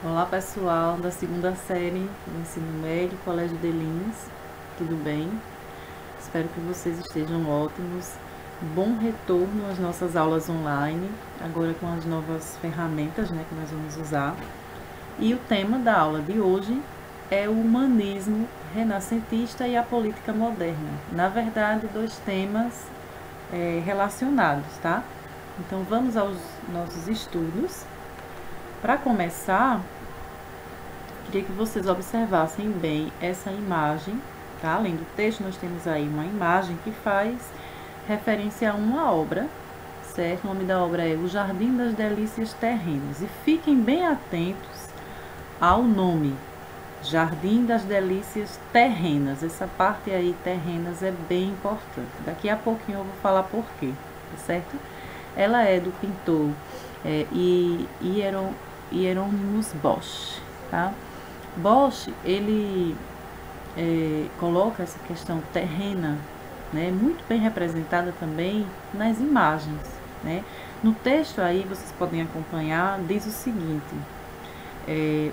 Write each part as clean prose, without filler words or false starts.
Olá pessoal da segunda série do ensino médio, Colégio de Lins, tudo bem? Espero que vocês estejam ótimos. Bom retorno às nossas aulas online, agora com as novas ferramentas, que nós vamos usar. E o tema da aula de hoje é o humanismo renascentista e a política moderna. Na verdade, dois temas relacionados, tá? Então vamos aos nossos estudos. Para começar, queria que vocês observassem bem essa imagem, tá? Além do texto, nós temos aí uma imagem que faz referência a uma obra, certo? O nome da obra é O Jardim das Delícias Terrenas. E fiquem bem atentos ao nome, Jardim das Delícias Terrenas. Essa parte aí, terrenas, é bem importante. Daqui a pouquinho eu vou falar por quê, tá certo? Ela é do pintor Hieronymus Bosch, tá? Bosch, ele coloca essa questão terrena, né, muito bem representada também nas imagens, né? No texto aí, vocês podem acompanhar, diz o seguinte: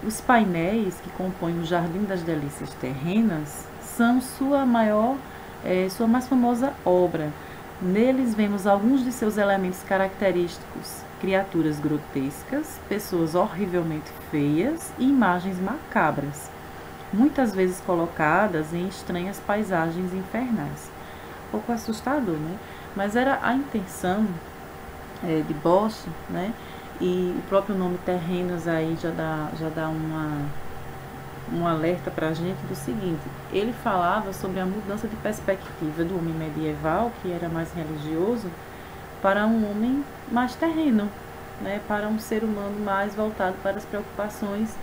os painéis que compõem o Jardim das Delícias Terrenas são sua mais famosa obra. Neles vemos alguns de seus elementos característicos: criaturas grotescas, pessoas horrivelmente feias e imagens macabras, muitas vezes colocadas em estranhas paisagens infernais. Um pouco assustador, né? Mas era a intenção de Bosch, né? E o próprio nome terrenos aí já dá um alerta para a gente do seguinte: ele falava sobre a mudança de perspectiva do homem medieval, que era mais religioso, para um homem mais terreno, né, para um ser humano mais voltado para as preocupações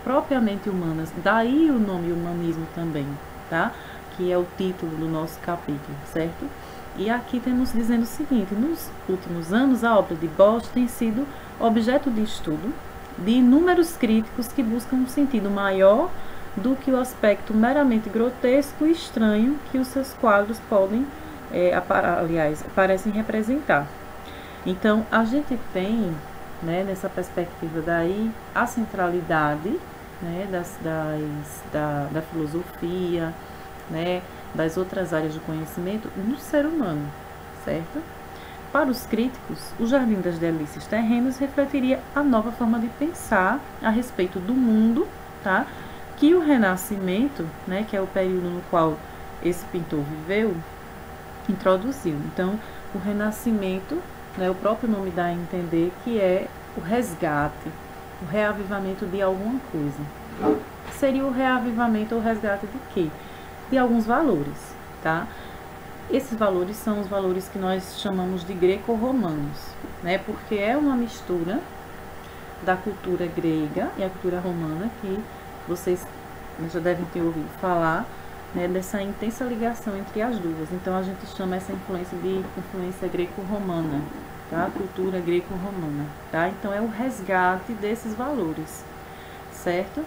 propriamente humanas. Daí o nome humanismo também, tá? Que é o título do nosso capítulo, certo? E aqui temos dizendo o seguinte: nos últimos anos, a obra de Bosch tem sido objeto de estudo de inúmeros críticos que buscam um sentido maior do que o aspecto meramente grotesco e estranho que os seus quadros parecem representar. Então, a gente tem, né, nessa perspectiva daí, a centralidade, né, da filosofia, né, das outras áreas do conhecimento no ser humano, certo? Para os críticos, o Jardim das Delícias Terrenas refletiria a nova forma de pensar a respeito do mundo, tá? Que o Renascimento, né, que é o período no qual esse pintor viveu, introduziu. Então, o Renascimento, né, o próprio nome dá a entender que é o resgate, o reavivamento de alguma coisa. Seria o reavivamento ou resgate de quê? De alguns valores, tá? Esses valores são os valores que nós chamamos de greco-romanos, né? Porque é uma mistura da cultura grega e a cultura romana, que vocês já devem ter ouvido falar, né, dessa intensa ligação entre as duas. Então a gente chama essa influência de influência greco-romana, tá? Cultura greco-romana, tá? Então é o resgate desses valores, certo?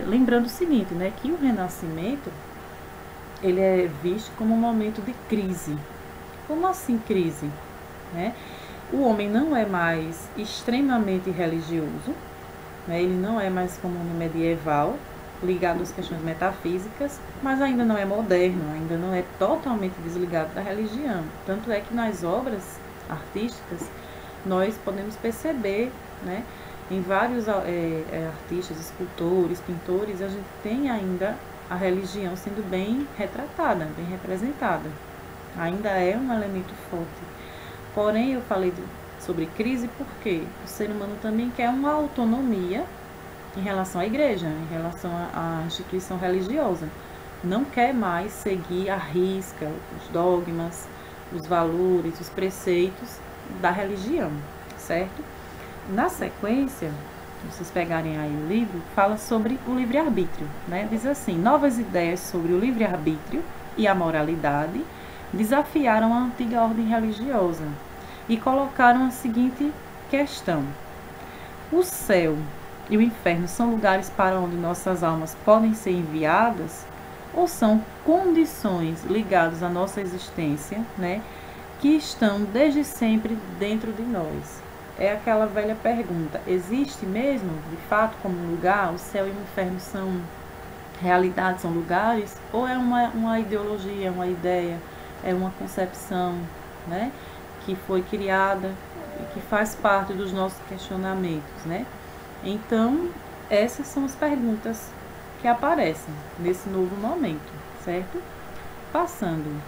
Lembrando o seguinte, né, que o Renascimento ele é visto como um momento de crise. Como assim crise? Né? O homem não é mais extremamente religioso, né? Ele não é mais como no medieval, ligado às questões metafísicas, mas ainda não é moderno, ainda não é totalmente desligado da religião. Tanto é que nas obras artísticas nós podemos perceber, né, em vários artistas, escultores, pintores, a gente tem ainda a religião sendo bem retratada, bem representada. Ainda é um elemento forte. Porém, eu falei sobre crise porque o ser humano também quer uma autonomia em relação à igreja, em relação à instituição religiosa. Não quer mais seguir à risca os dogmas, os valores, os preceitos da religião, certo? Na sequência, se vocês pegarem aí o livro, fala sobre o livre-arbítrio, né? Diz assim: novas ideias sobre o livre-arbítrio e a moralidade desafiaram a antiga ordem religiosa e colocaram a seguinte questão: o céu e o inferno são lugares para onde nossas almas podem ser enviadas ou são condições ligadas à nossa existência, né, que estão desde sempre dentro de nós? é aquela velha pergunta: existe mesmo, de fato, como um lugar? O céu e o inferno são realidades, são lugares? Ou é uma ideologia, uma ideia, é uma concepção, né, que foi criada e que faz parte dos nossos questionamentos, né? Então, essas são as perguntas que aparecem nesse novo momento, certo? Passando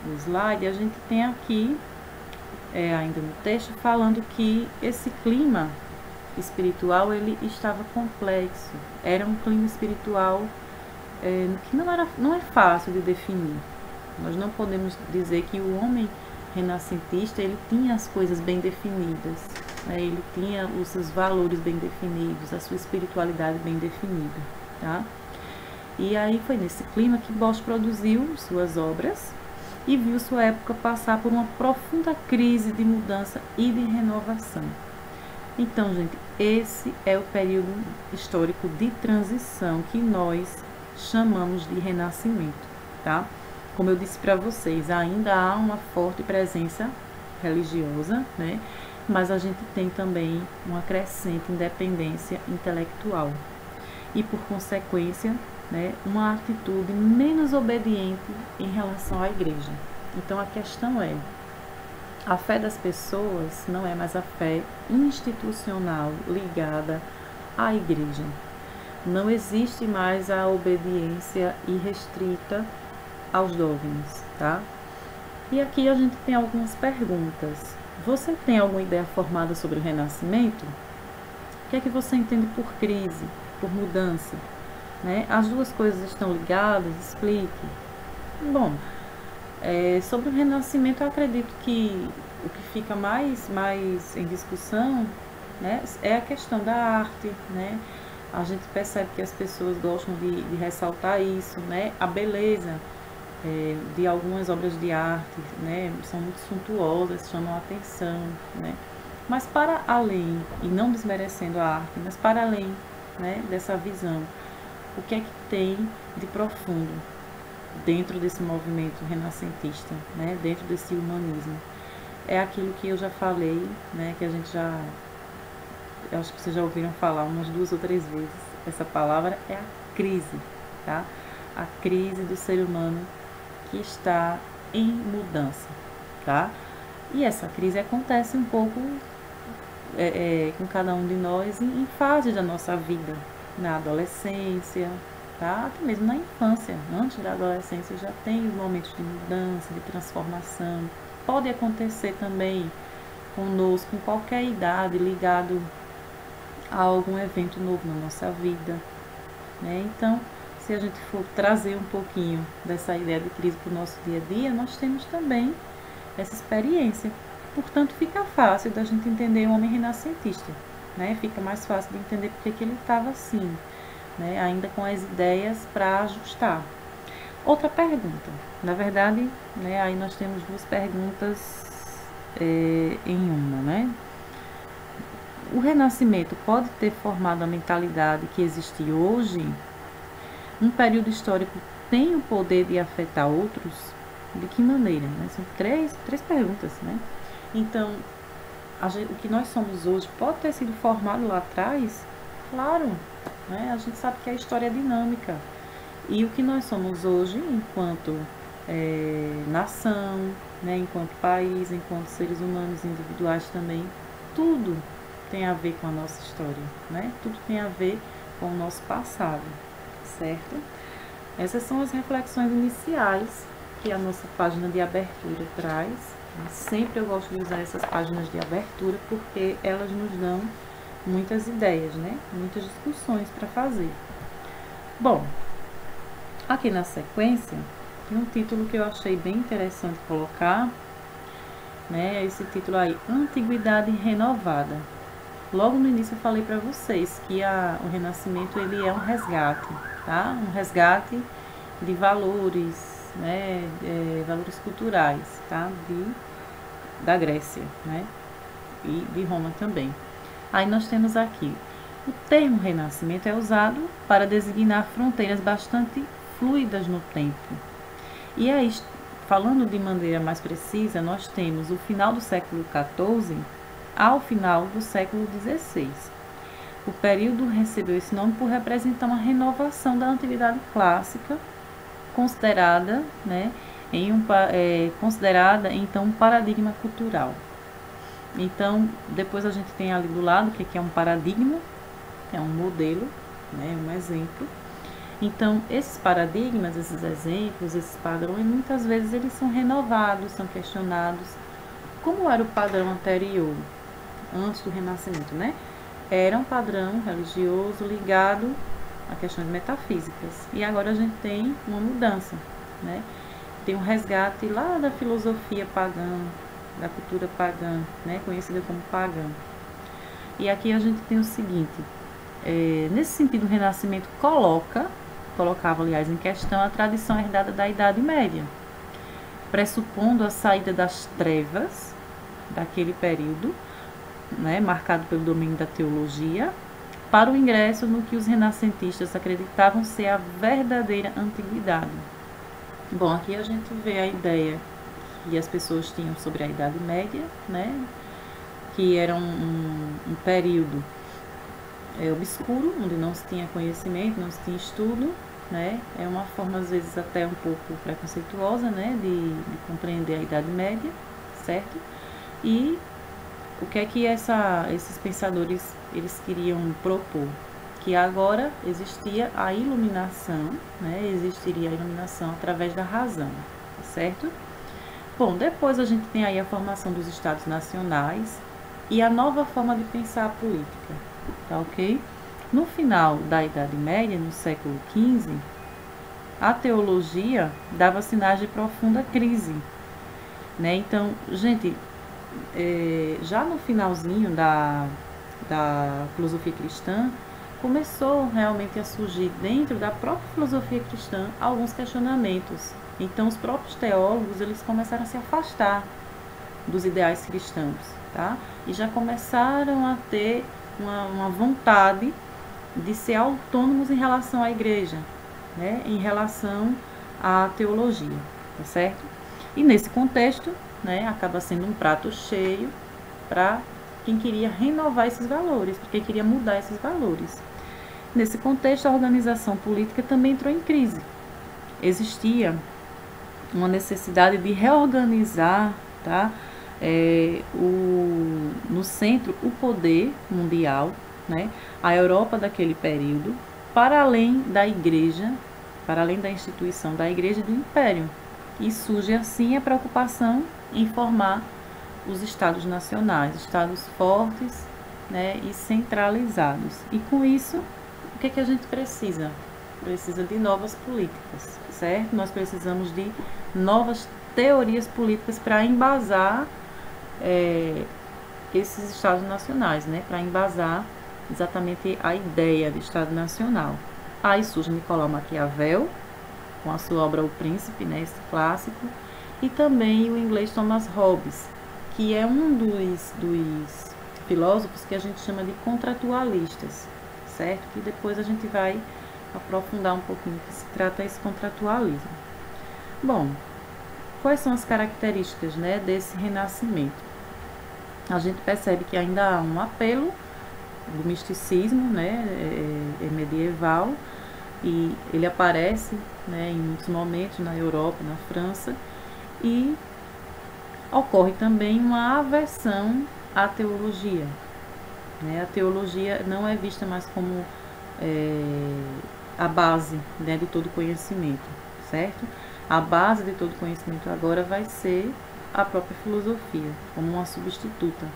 o slide, a gente tem aqui, ainda no texto, falando que esse clima espiritual, ele estava complexo. Era um clima espiritual que não é fácil de definir. Nós não podemos dizer que o homem renascentista, ele tinha as coisas bem definidas, né? Ele tinha os seus valores bem definidos, a sua espiritualidade bem definida, tá? E aí foi nesse clima que Bosch produziu suas obras e viu sua época passar por uma profunda crise de mudança e de renovação. Então, gente, esse é o período histórico de transição que nós chamamos de renascimento, tá? Como eu disse para vocês, ainda há uma forte presença religiosa, né? Mas a gente tem também uma crescente independência intelectual e, por consequência, né, uma atitude menos obediente em relação à igreja. Então, a questão é: a fé das pessoas não é mais a fé institucional ligada à igreja. Não existe mais a obediência irrestrita aos dogmas, tá? E aqui a gente tem algumas perguntas. Você tem alguma ideia formada sobre o Renascimento? O que é que você entende por crise, por mudança, né? As duas coisas estão ligadas? Explique. Bom, sobre o Renascimento, eu acredito que o que fica mais em discussão, né, é a questão da arte, né? A gente percebe que as pessoas gostam de ressaltar isso, né? A beleza de algumas obras de arte, né, são muito suntuosas, chamam a atenção, né? Mas para além, e não desmerecendo a arte, mas para além, né, dessa visão, o que é que tem de profundo dentro desse movimento renascentista, né, dentro desse humanismo? É aquilo que eu já falei, né, que a gente eu acho que vocês já ouviram falar umas 2 ou 3 vezes. Essa palavra é a crise, tá? A crise do ser humano que está em mudança, tá? E essa crise acontece um pouco com cada um de nós em fase da nossa vida, na adolescência, tá? Até mesmo na infância, antes da adolescência já tem os momentos de mudança, de transformação. Pode acontecer também conosco em qualquer idade, ligado a algum evento novo na nossa vida, né? Então, se a gente for trazer um pouquinho dessa ideia de crise para o nosso dia a dia, nós temos também essa experiência. Portanto, fica fácil da gente entender o homem renascentista, né? Fica mais fácil de entender porque que ele estava assim, né? Ainda com as ideias para ajustar. Outra pergunta, na verdade, né? Aí nós temos 2 perguntas em uma, né? O Renascimento pode ter formado a mentalidade que existe hoje? Um período histórico tem o poder de afetar outros? De que maneira? Né? São três perguntas, né? Então, o que nós somos hoje pode ter sido formado lá atrás? Claro, né? A gente sabe que a história é dinâmica. E o que nós somos hoje, enquanto nação, né? Enquanto país, enquanto seres humanos individuais também, tudo tem a ver com a nossa história, né? Tudo tem a ver com o nosso passado, certo? Essas são as reflexões iniciais que a nossa página de abertura traz. Sempre eu gosto de usar essas páginas de abertura porque elas nos dão muitas ideias, né? Muitas discussões para fazer. Bom, aqui na sequência tem um título que eu achei bem interessante colocar, né? Esse título aí, Antiguidade Renovada. Logo no início eu falei para vocês que o Renascimento ele é um resgate, tá? Um resgate de valores, né? Valores culturais, tá? Da Grécia, né? E de Roma também. Aí nós temos aqui, o termo Renascimento é usado para designar fronteiras bastante fluidas no tempo. E aí, falando de maneira mais precisa, nós temos o final do século XIV, ao final do século XVI. O período recebeu esse nome por representar uma renovação da antiguidade clássica, considerada, né, considerada então um paradigma cultural. Então, depois a gente tem ali do lado o que é um paradigma, é um modelo, né, um exemplo. Então, esses paradigmas, esses exemplos, esses padrões, muitas vezes eles são renovados, são questionados. Como era o padrão anterior, antes do Renascimento, né? Era um padrão religioso ligado a questões metafísicas. E agora a gente tem uma mudança, né? Tem um resgate lá da filosofia pagã, da cultura pagã, né? Conhecida como pagã. E aqui a gente tem o seguinte, nesse sentido o Renascimento colocava, aliás, em questão a tradição herdada da Idade Média, pressupondo a saída das trevas daquele período, né, marcado pelo domínio da teologia, para o ingresso no que os renascentistas acreditavam ser a verdadeira antiguidade. Bom, aqui a gente vê a ideia que as pessoas tinham sobre a Idade Média, né, que era um período obscuro, onde não se tinha conhecimento, não se tinha estudo, né? É uma forma, às vezes, até um pouco preconceituosa, né, de compreender a Idade Média, certo? E o que é que esses pensadores eles queriam propor? Que agora existia a iluminação, né? Existiria a iluminação através da razão, certo? Bom, depois a gente tem aí a formação dos Estados Nacionais e a nova forma de pensar a política, tá ok? No final da Idade Média, no século XV, a teologia dava sinais de profunda crise, né? Então, gente, já no finalzinho da filosofia cristã, começou realmente a surgir dentro da própria filosofia cristã alguns questionamentos. Então, os próprios teólogos eles começaram a se afastar dos ideais cristãos, tá? E já começaram a ter uma vontade de ser autônomos em relação à igreja, né? Em relação à teologia, tá certo? E nesse contexto, né, acaba sendo um prato cheio para quem queria renovar esses valores, para quem queria mudar esses valores. Nesse contexto, a organização política também entrou em crise. Existia uma necessidade de reorganizar, tá, no centro, o poder mundial, né, a Europa daquele período, para além da igreja, para além da instituição da igreja e do império. E surge assim a preocupação em formar os estados nacionais, estados fortes, né, e centralizados. E com isso, o que é que a gente precisa? Precisa de novas políticas, certo? Nós precisamos de novas teorias políticas para embasar esses estados nacionais, né? Para embasar exatamente a ideia de estado nacional. Aí surge Nicolau Maquiavel, com a sua obra O Príncipe, né, esse clássico, e também o inglês Thomas Hobbes, que é um dos filósofos que a gente chama de contratualistas, certo? Que depois a gente vai aprofundar um pouquinho do que se trata esse contratualismo. Bom, quais são as características, né, desse renascimento? A gente percebe que ainda há um apelo do misticismo, né, medieval, e ele aparece, né, em muitos momentos na Europa, na França, e ocorre também uma aversão à teologia, né? A teologia não é vista mais como a base, né, de todo conhecimento, certo? A base de todo conhecimento agora vai ser a própria filosofia, como uma substituta,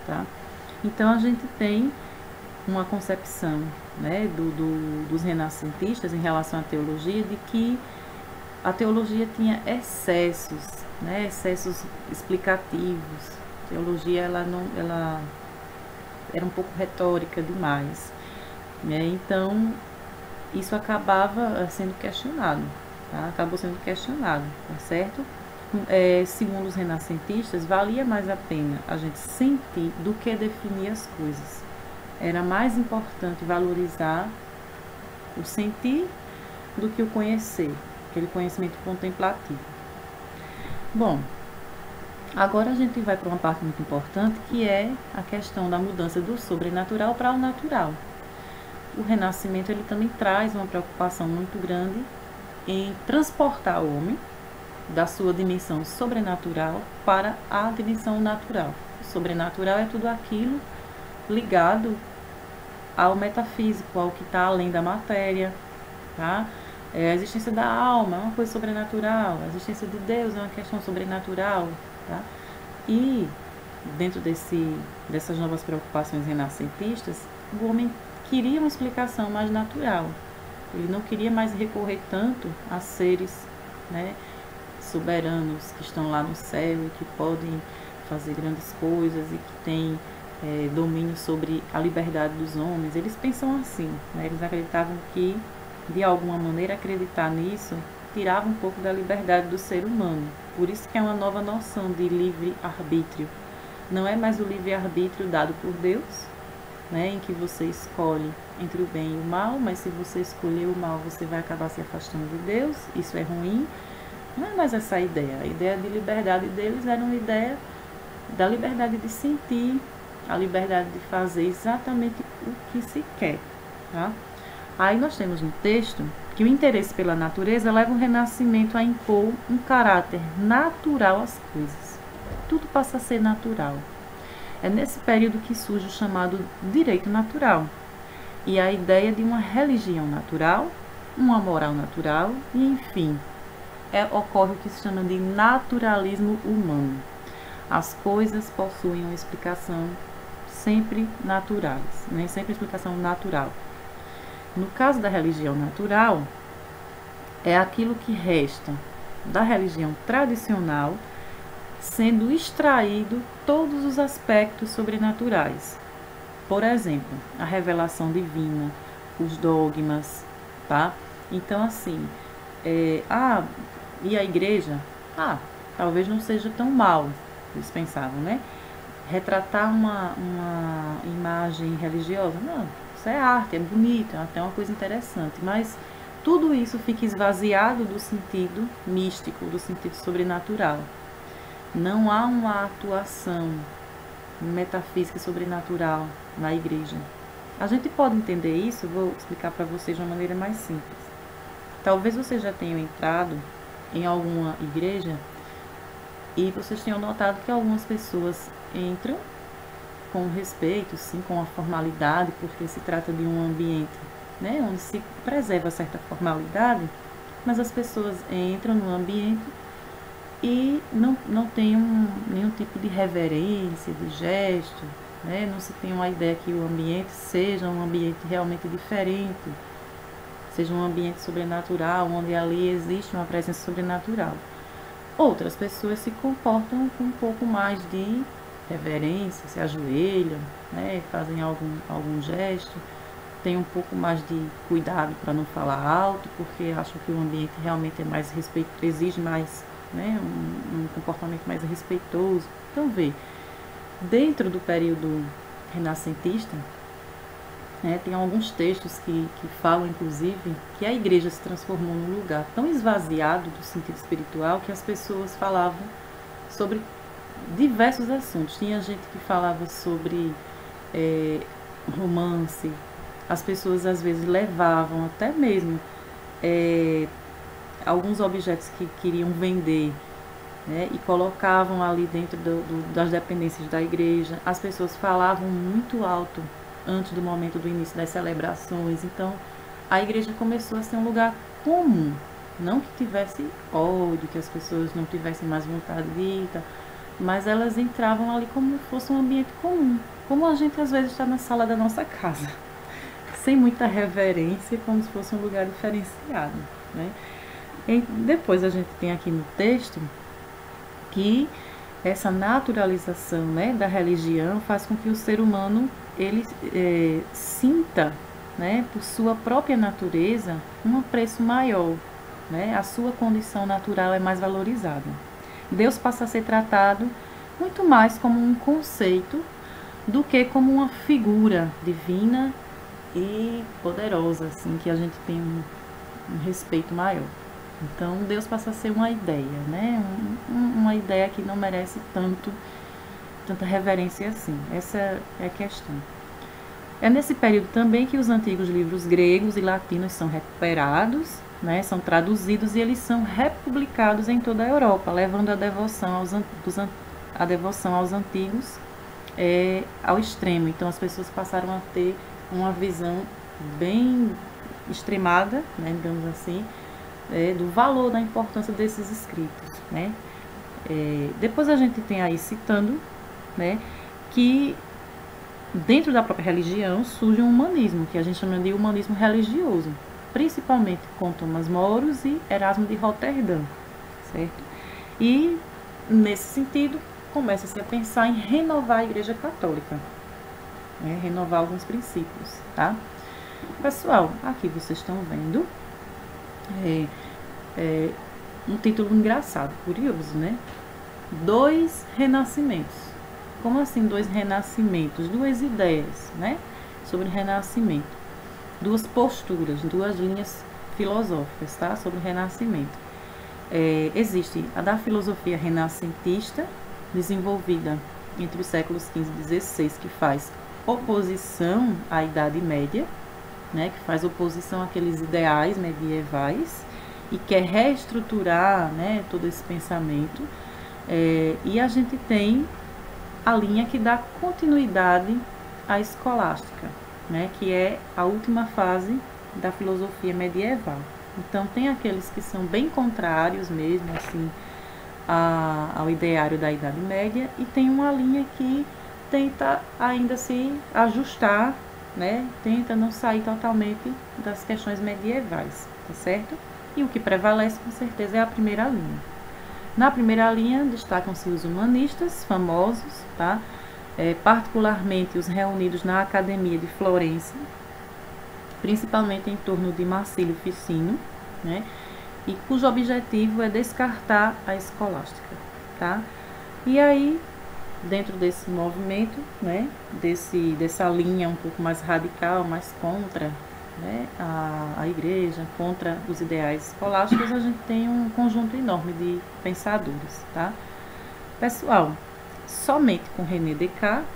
tá? Então a gente tem uma concepção, né, dos renascentistas em relação à teologia, de que a teologia tinha excessos, né, excessos explicativos. A teologia ela era um pouco retórica demais, né? Então isso acabava sendo questionado, tá? Acabou sendo questionado, tá certo? Segundo os renascentistas, valia mais a pena a gente sentir do que definir as coisas. Era mais importante valorizar o sentir do que o conhecer, aquele conhecimento contemplativo. Bom, Agora a gente vai para uma parte muito importante, que é a questão da mudança do sobrenatural para o natural. O renascimento ele também traz uma preocupação muito grande em transportar o homem da sua dimensão sobrenatural para a dimensão natural. O sobrenatural é tudo aquilo ligado ao metafísico, ao que está além da matéria, tá? A existência da alma é uma coisa sobrenatural, a existência de Deus é uma questão sobrenatural, tá? E dentro dessas novas preocupações renascentistas, o homem queria uma explicação mais natural. Ele não queria mais recorrer tanto a seres, né, soberanos que estão lá no céu e que podem fazer grandes coisas e que têm domínio sobre a liberdade dos homens. Eles pensam assim, né? Eles acreditavam que, de alguma maneira, acreditar nisso tirava um pouco da liberdade do ser humano. Por isso que é uma nova noção de livre-arbítrio. Não é mais o livre-arbítrio dado por Deus, né, em que você escolhe entre o bem e o mal, mas se você escolher o mal, você vai acabar se afastando de Deus, isso é ruim. Não é mais essa a ideia. A ideia de liberdade deles era uma ideia da liberdade de sentir, a liberdade de fazer exatamente o que se quer, tá? Aí nós temos no texto que o interesse pela natureza leva o renascimento a impor um caráter natural às coisas. Tudo passa a ser natural. É nesse período que surge o chamado direito natural e a ideia de uma religião natural, uma moral natural e, enfim, ocorre o que se chama de naturalismo humano. As coisas possuem uma explicação sempre naturais, né? Sempre explicação natural. No caso da religião natural, é aquilo que resta da religião tradicional, sendo extraído todos os aspectos sobrenaturais. Por exemplo, a revelação divina, os dogmas, tá? Então, assim, e a igreja? Talvez não seja tão mal, eles pensavam, né? Retratar uma imagem religiosa, não, isso é arte, é bonito, é até uma coisa interessante, mas tudo isso fica esvaziado do sentido místico, do sentido sobrenatural. Não há uma atuação metafísica sobrenatural na igreja. A gente pode entender isso, vou explicar para vocês de uma maneira mais simples. Talvez vocês já tenham entrado em alguma igreja e vocês tenham notado que algumas pessoas entram com respeito, sim, com a formalidade, porque se trata de um ambiente, né, onde se preserva certa formalidade, mas as pessoas entram no ambiente e não tem nenhum tipo de reverência, de gesto, né, não se tem uma ideia que o ambiente seja um ambiente realmente diferente, seja um ambiente sobrenatural, onde ali existe uma presença sobrenatural. Outras pessoas se comportam com um pouco mais de reverência, se ajoelham, né, fazem algum gesto, têm um pouco mais de cuidado para não falar alto, porque acham que o ambiente realmente é mais exige mais, né, um comportamento mais respeitoso. Então, dentro do período renascentista, né, tem alguns textos que falam, inclusive, que a igreja se transformou num lugar tão esvaziado do sentido espiritual que as pessoas falavam sobre diversos assuntos. Tinha gente que falava sobre romance, as pessoas às vezes levavam até mesmo alguns objetos que queriam vender, né, e colocavam ali dentro das dependências da igreja. As pessoas falavam muito alto antes do momento do início das celebrações. Então, a igreja começou a ser um lugar comum. Não que tivesse ódio, que as pessoas não tivessem mais vontade de ir, mas elas entravam ali como se fosse um ambiente comum. Como a gente às vezes está na sala da nossa casa, sem muita reverência, como se fosse um lugar diferenciado, né? E depois a gente tem aqui no texto que essa naturalização, né, da religião faz com que o ser humano ele sinta, né, por sua própria natureza, um apreço maior, né? A sua condição natural é mais valorizada. Deus passa a ser tratado muito mais como um conceito do que como uma figura divina e poderosa, assim, que a gente tem um respeito maior. Então, Deus passa a ser uma ideia, né? Uma ideia que não merece tanta reverência assim. Essa é a questão. É nesse período também que os antigos livros gregos e latinos são recuperados, né? São traduzidos e eles são republicados em toda a Europa, levando a devoção aos antigos ao extremo. Então, as pessoas passaram a ter uma visão bem extremada, né, digamos assim, do valor, da importância desses escritos, né? Depois a gente tem aí citando, né, que dentro da própria religião surge um humanismo, que a gente chama de humanismo religioso, principalmente com Tomás Moros e Erasmo de Roterdã, certo? E, nesse sentido, começa-se a pensar em renovar a Igreja Católica, né? Renovar alguns princípios, tá? Pessoal, aqui vocês estão vendo um título engraçado, curioso, né? 2 renascimentos. Como assim 2 renascimentos? 2 ideias, né? Sobre renascimento. 2 posturas, 2 linhas filosóficas, tá? Sobre o renascimento. Existe a da filosofia renascentista, desenvolvida entre os séculos XV e XVI, que faz oposição à Idade Média, né? Que faz oposição àqueles ideais medievais e quer reestruturar, né, todo esse pensamento. E a gente tem a linha que dá continuidade à escolástica, né, que é a última fase da filosofia medieval. Então, tem aqueles que são bem contrários mesmo, assim, ao ideário da Idade Média, e tem uma linha que tenta ainda se ajustar, né, tenta não sair totalmente das questões medievais, tá certo? E o que prevalece, com certeza, é a primeira linha. Na primeira linha, destacam-se os humanistas famosos, tá? Particularmente os reunidos na Academia de Florença, principalmente em torno de Marcílio Ficino, né? E cujo objetivo é descartar a escolástica, tá? E aí, dentro desse movimento, né, dessa linha um pouco mais radical, mais contra, né, a igreja, contra os ideais escolásticos, a gente tem um conjunto enorme de pensadores, tá? Pessoal, somente com René Descartes,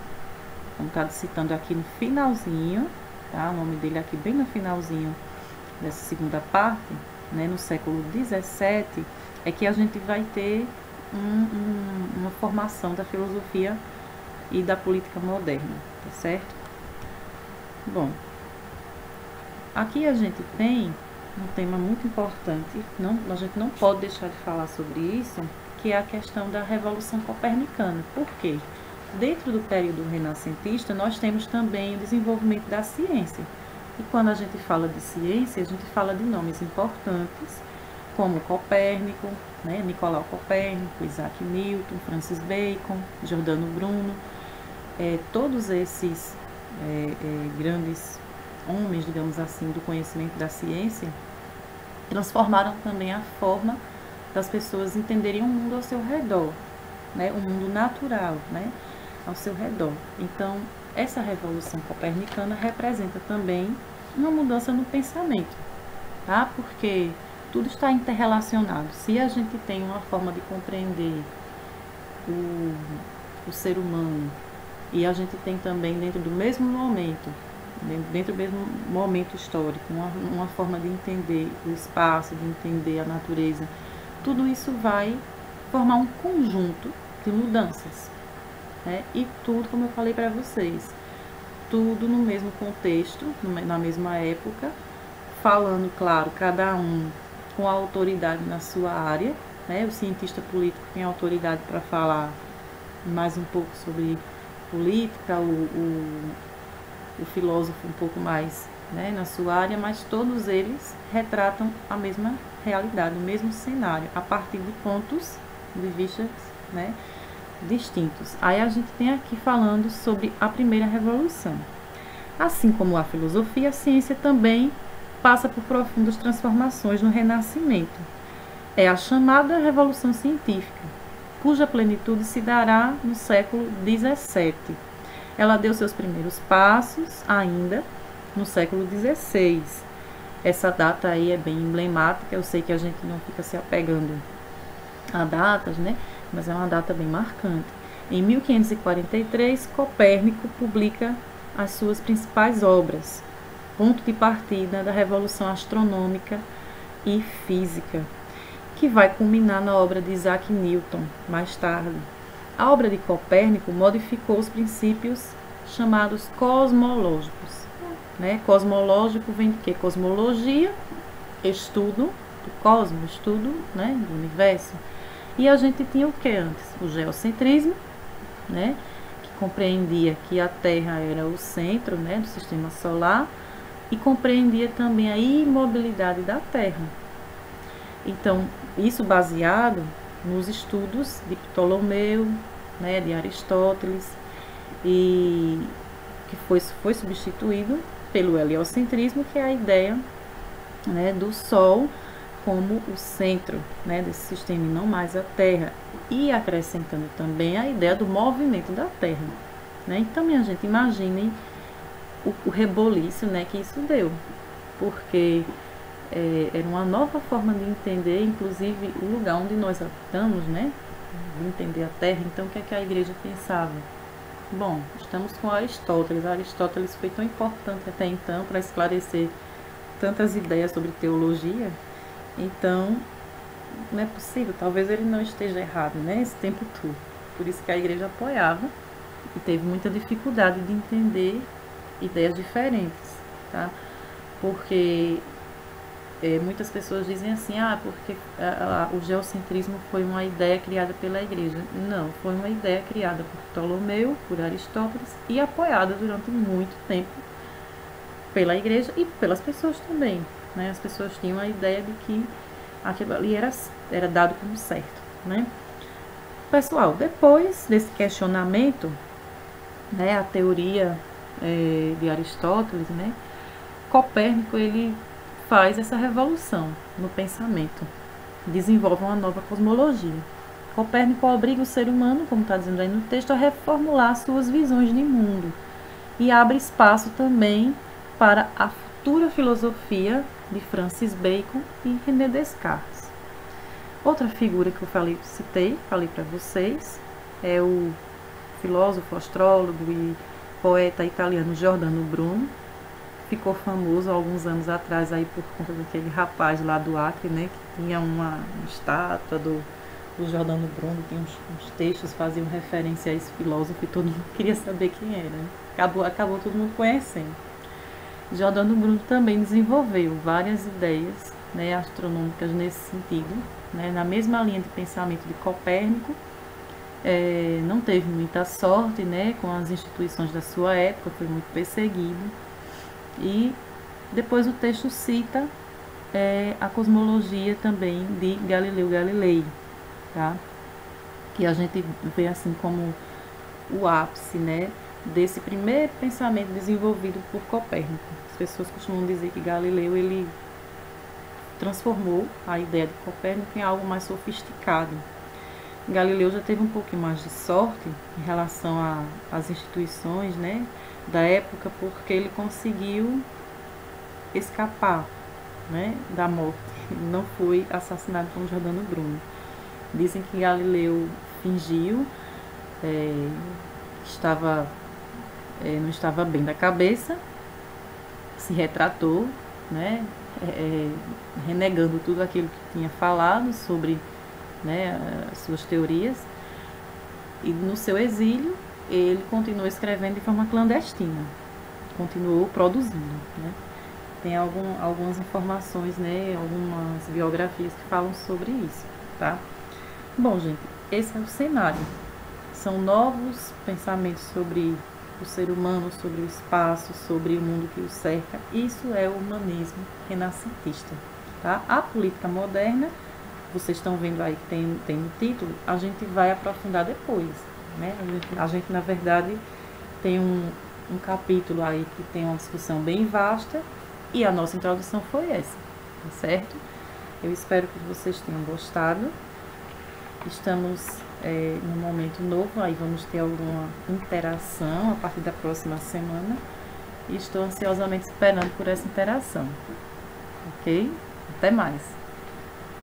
como está citando aqui no finalzinho, tá? O nome dele aqui bem no finalzinho dessa segunda parte, né, no século XVII, é que a gente vai ter uma formação da filosofia e da política moderna, tá certo? Bom, aqui a gente tem um tema muito importante, a gente não pode deixar de falar sobre isso, que é a questão da Revolução Copernicana. Por quê? Dentro do período renascentista, nós temos também o desenvolvimento da ciência. E quando a gente fala de ciência, a gente fala de nomes importantes, como Copérnico, né, Nicolau Copérnico, Isaac Newton, Francis Bacon, Giordano Bruno, todos esses grandes homens, digamos assim, do conhecimento da ciência, transformaram também a forma das pessoas entenderem o mundo ao seu redor, né, o mundo natural, né, ao seu redor. Então, essa revolução copernicana representa também uma mudança no pensamento, tá? Porque tudo está interrelacionado. Se a gente tem uma forma de compreender o ser humano e a gente tem também dentro do mesmo momento, dentro do mesmo momento histórico, uma forma de entender o espaço, de entender a natureza, tudo isso vai formar um conjunto de mudanças, né? E tudo, como eu falei para vocês, tudo no mesmo contexto, na mesma época, falando, claro, cada um com a autoridade na sua área, né? O cientista político tem autoridade para falar mais um pouco sobre política, o filósofo um pouco mais, né, na sua área, mas todos eles retratam a mesma realidade, o mesmo cenário, a partir de pontos de vista, né, distintos. Aí a gente tem aqui falando sobre a primeira revolução. Assim como a filosofia, a ciência também passa por profundas transformações no Renascimento. É a chamada Revolução Científica, cuja plenitude se dará no século XVII. Ela deu seus primeiros passos ainda no século XVI. Essa data aí é bem emblemática, eu sei que a gente não fica se apegando a datas, né? Mas é uma data bem marcante. Em 1543, Copérnico publica as suas principais obras, ponto de partida da revolução astronômica e física, que vai culminar na obra de Isaac Newton, mais tarde. A obra de Copérnico modificou os princípios chamados cosmológicos. Né? Cosmológico vem de quê? Cosmologia, estudo do cosmos, estudo, né, do universo. E a gente tinha o que antes? O geocentrismo, né, que compreendia que a Terra era o centro, né, do sistema solar, e compreendia também a imobilidade da Terra. Então, isso baseado nos estudos de Ptolomeu, né, de Aristóteles, e que foi substituído pelo heliocentrismo, que é a ideia, né, do Sol como o centro, né, desse sistema e não mais a Terra, e acrescentando também a ideia do movimento da Terra. Né? Então, minha gente, imaginem o reboliço, né, que isso deu, porque era uma nova forma de entender, inclusive, o lugar onde nós habitamos, né, de entender a Terra. Então, o que é que a igreja pensava? Bom, estamos com Aristóteles. Aristóteles foi tão importante até então para esclarecer tantas ideias sobre teologia. Então, não é possível, talvez ele não esteja errado, né, esse tempo todo. Por isso que a igreja apoiava e teve muita dificuldade de entender ideias diferentes, tá? Porque muitas pessoas dizem assim, porque o geocentrismo foi uma ideia criada pela igreja. Não, foi uma ideia criada por Ptolomeu, por Aristóteles e apoiada durante muito tempo pela igreja e pelas pessoas também. Né? As pessoas tinham a ideia de que aquilo ali era dado como certo. Né? Pessoal, depois desse questionamento, né, a teoria de Aristóteles, né, Copérnico ele faz essa revolução no pensamento, desenvolve uma nova cosmologia. Copérnico obriga o ser humano, como está dizendo aí no texto, a reformular suas visões de mundo e abre espaço também para a futura filosofia de Francis Bacon e René Descartes. Outra figura que eu falei para vocês, é o filósofo, astrólogo e poeta italiano Giordano Bruno. Ficou famoso há alguns anos atrás aí por conta daquele rapaz lá do Acre, né, que tinha uma estátua do Giordano Bruno, tinha uns textos que faziam referência a esse filósofo e todo mundo queria saber quem era. Né? Acabou todo mundo conhecendo. Giordano Bruno também desenvolveu várias ideias, né, astronômicas nesse sentido, né, na mesma linha de pensamento de Copérnico. Não teve muita sorte, né, com as instituições da sua época, foi muito perseguido. E depois o texto cita a cosmologia também de Galileu Galilei, tá? Que a gente vê assim como o ápice, né, desse primeiro pensamento desenvolvido por Copérnico. As pessoas costumam dizer que Galileu ele transformou a ideia de Copérnico em algo mais sofisticado. Galileu já teve um pouquinho mais de sorte em relação às instituições, né, da época, porque ele conseguiu escapar, né, da morte. Ele não foi assassinado como Giordano Bruno. Dizem que Galileu fingiu, não estava bem da cabeça, se retratou, né, renegando tudo aquilo que tinha falado sobre, né, as suas teorias, e no seu exílio ele continuou escrevendo de forma clandestina, continuou produzindo. Né? Tem algumas informações, né, algumas biografias que falam sobre isso. Tá? Bom, gente, esse é o cenário. São novos pensamentos sobre o ser humano, sobre o espaço, sobre o mundo que o cerca. Isso é o humanismo renascentista. Tá? A política moderna, vocês estão vendo aí que tem no título, a gente vai aprofundar depois. Né? A gente, na verdade, tem um capítulo aí que tem uma discussão bem vasta e a nossa introdução foi essa, tá certo? Eu espero que vocês tenham gostado. Estamos num momento novo, aí vamos ter alguma interação a partir da próxima semana e estou ansiosamente esperando por essa interação. ok? Até mais!